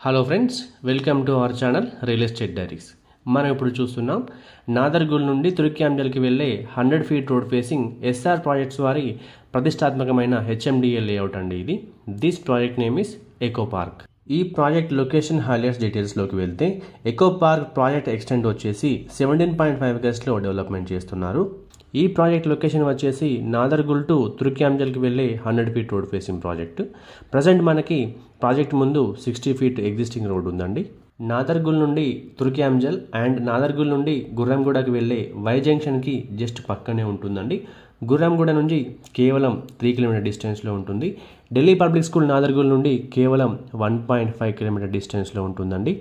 Hello friends, welcome to our channel real estate diaries. మనం ఇప్పుడు చూస్తున్నాం నాదర్గుల్ నుండి తుర్క్యాంజల్కి వెళ్ళే 100 feet road facing SR projects వారి ప్రతిష్టాత్మకమైన హెచ్ఎండిఎల్ లేఅవుట్ అండి. ఇది this project name is eco park. ఈ ప్రాజెక్ట్ లొకేషన్ హైలైట్స్ డీటెయిల్స్లోకి వెళ్తే ఎకో పార్క్ ప్రాజెక్ట్ ఎక్స్టెంట్ వచ్చేసి 17.5 acresలో డెవలప్మెంట్ చేస్తున్నారు. ఈ ప్రాజెక్ట్ లొకేషన్ వచ్చేసి నాదర్గుల్ టు తుర్క్యాంజల్కి వెళ్ళే 100 feet road facing project. Present మనకి ప్రాజెక్ట్ ముందు 60 ఫీట్ ఎగ్జిస్టింగ్ రోడ్ ఉందండి. నాదర్గుల్ నుండి తుర్క్యాంజల్ అండ్ నాదర్గుల్ నుండి గుర్రంగూడకి వెళ్ళే వై జంక్షన్కి జస్ట్ పక్కనే ఉంటుందండి. గుర్రంగూడ నుంచి కేవలం 3 కిలోమీటర్ డిస్టెన్స్లో ఉంటుంది. ఢిల్లీ పబ్లిక్ స్కూల్ నాదర్గుల్ నుండి కేవలం 1.5 కిలోమీటర్ డిస్టెన్స్లో ఉంటుందండి.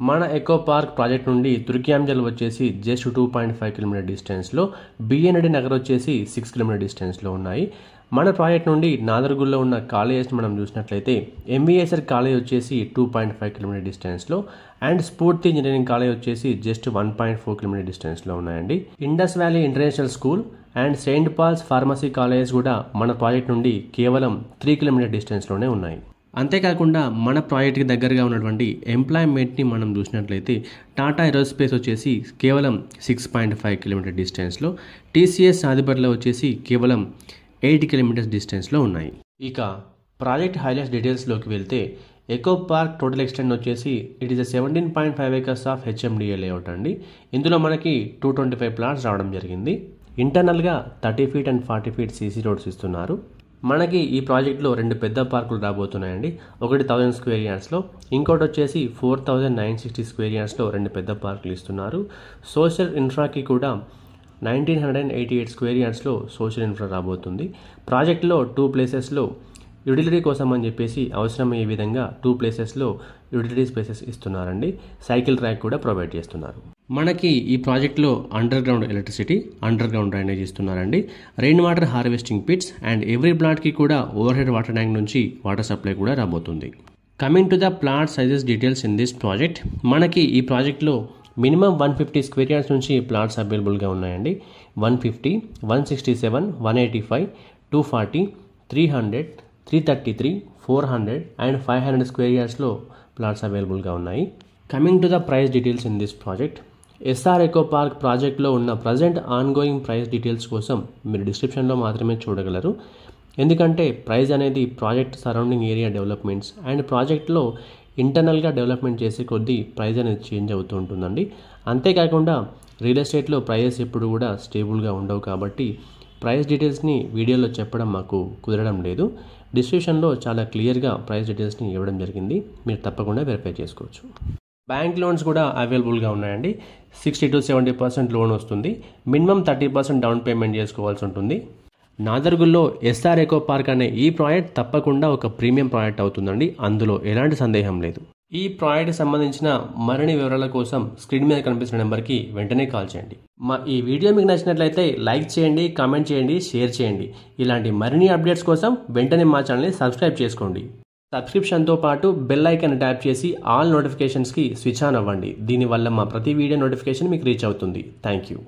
మన ఎకో పార్క్ ప్రాజెక్ట్ నుండి తుర్క్యాంజల్ వచ్చేసి జస్ట్ 2.5 కిలోమీటర్ డిస్టెన్స్లో, బిఎన్డి నగర్ వచ్చేసి 6 కిలోమీటర్ డిస్టెన్స్లో ఉన్నాయి. మన ప్రాజెక్ట్ నుండి నాదర్గుల్లో ఉన్న కాలేజెస్ మనం చూసినట్లయితే ఎంబీఎస్ఆర్ కాలేజ్ వచ్చేసి 2.5 కిలోమీటర్ డిస్టెన్స్లో అండ్ స్ఫూర్తి ఇంజనీరింగ్ కాలేజ్ వచ్చేసి జస్ట్ 1.4 కిలోమీటర్ డిస్టెన్స్లో ఉన్నాయండి. Indus Valley International School and Saint Paul's Pharmacy College కూడా మన ప్రాజెక్ట్ నుండి కేవలం 3 కిలోమీటర్ డిస్టెన్స్లోనే ఉన్నాయి. అంతేకాకుండా మన ప్రాజెక్ట్కి దగ్గరగా ఉన్నటువంటి ఎంప్లాయ్మెంట్ని మనం చూసినట్లయితే టాటా ఏరోస్పేస్ వచ్చేసి కేవలం 6.5 కిలోమీటర్ డిస్టెన్స్లో, టీసీఎస్ ఆదిపట్ల వచ్చేసి కేవలం 8 కిలోమీటర్స్ డిస్టెన్స్లో ఉన్నాయి. ఇక ప్రాజెక్ట్ హైలైట్స్ డీటెయిల్స్లోకి వెళ్తే ఎకో పార్క్ టోటల్ ఎక్స్టెంట్ వచ్చేసి it is 17.5 acres of HMDA layout అండి. ఇందులో మనకి 225 ప్లాట్స్ రావడం జరిగింది. ఇంటర్నల్గా 30 feet and 40 feet CC roads ఇస్తున్నారు. మనకి ఈ ప్రాజెక్ట్లో 2 పెద్ద పార్కులు రాబోతున్నాయండి. ఒకటి 1000 స్క్వేర్ యార్డ్స్లో, ఇంకోటి వచ్చేసి 4960 స్క్వేర్ యార్డ్స్లో 2 పెద్ద పార్కులు ఇస్తున్నారు. సోషల్ ఇన్ఫ్రాకి కూడా 1988 స్క్వేర్ యార్డ్స్లో సోషల్ ఇన్ఫ్రా రాబోతుంది. ప్రాజెక్ట్లో 2 ప్లేసెస్లో యూటిలిటీ కోసం అని చెప్పేసి అవసరమయ్యే విధంగా 2 ప్లేసెస్లో యూటిలిటీ స్పేసెస్ ఇస్తున్నారండి. సైకిల్ ట్రాక్ కూడా ప్రొవైడ్ చేస్తున్నారు. మనకి ఈ ప్రాజెక్ట్లో underground electricity, underground drainage ఇస్తున్నారండి. Rain water harvesting pits and every ప్లాట్కి కూడా ఓవర్ హెడ్ వాటర్ ట్యాంక్ నుంచి వాటర్ సప్లై కూడా రాబోతుంది. Coming to the plot sizes details in this project, మనకి ఈ ప్రాజెక్ట్లో మినిమం 150 స్క్వేర్ యార్డ్స్ నుంచి ప్లాట్స్ అవైలబుల్గా ఉన్నాయండి. 150, 167, 185, 240, 300, 333, 400 అండ్ 500 స్క్వేర్ యార్డ్స్లో ప్లాట్స్ అవైలబుల్గా ఉన్నాయి. Coming to the price details in this project, SR eco park ప్రాజెక్ట్లో ఉన్న ప్రజెంట్ ఆన్గోయింగ్ ప్రైస్ డీటెయిల్స్ కోసం మీరు డిస్క్రిప్షన్లో మాత్రమే చూడగలరు. ఎందుకంటే ప్రైస్ అనేది project surrounding area developments and ప్రాజెక్ట్లో ఇంటర్నల్గా డెవలప్మెంట్ చేసే కొద్దీ ప్రైస్ అనేది చేంజ్ అవుతూ ఉంటుందండి. అంతేకాకుండా రియల్ ఎస్టేట్లో ప్రైజెస్ ఎప్పుడు కూడా స్టేబుల్గా ఉండవు కాబట్టి ప్రైస్ డీటెయిల్స్ని వీడియోలో చెప్పడం మాకు కుదరడం లేదు. డిస్క్రిప్షన్లో చాలా క్లియర్గా ప్రైస్ డీటెయిల్స్ని ఇవ్వడం జరిగింది, మీరు తప్పకుండా వెరిఫై చేసుకోవచ్చు. బ్యాంక్ లోన్స్ కూడా అవైలబుల్గా ఉన్నాయండి. 60 to 70% లోన్ వస్తుంది. మినిమం 30% డౌన్ పేమెంట్ చేసుకోవాల్సి ఉంటుంది. నాదర్గుల్లో ఎస్ఆర్ ఎకో పార్క్ అనే ఈ ప్రాజెక్ట్ తప్పకుండా ఒక ప్రీమియం ప్రాజెక్ట్ అవుతుందండి, అందులో ఎలాంటి సందేహం లేదు. ఈ ప్రాజెక్ట్కి సంబంధించిన మరిన్ని వివరాల కోసం స్క్రీన్ మీద కనిపిస్తున్న నెంబర్కి వెంటనే కాల్ చేయండి. మా ఈ వీడియో మీకు నచ్చినట్లయితే లైక్ చేయండి, కామెంట్ చేయండి, షేర్ చేయండి. ఇలాంటి మరిన్ని అప్డేట్స్ కోసం వెంటనే మా ఛానల్ని సబ్స్క్రైబ్ చేసుకోండి. సబ్స్క్రిప్షన్తో పాటు బెల్ ఐకాన్ ట్యాప్ చేసి ఆల్ నోటిఫికేషన్స్కి స్విచ్ ఆన్ అవ్వండి. దీనివల్ల మా ప్రతి వీడియో నోటిఫికేషన్ మీకు రీచ్ అవుతుంది. Thank you.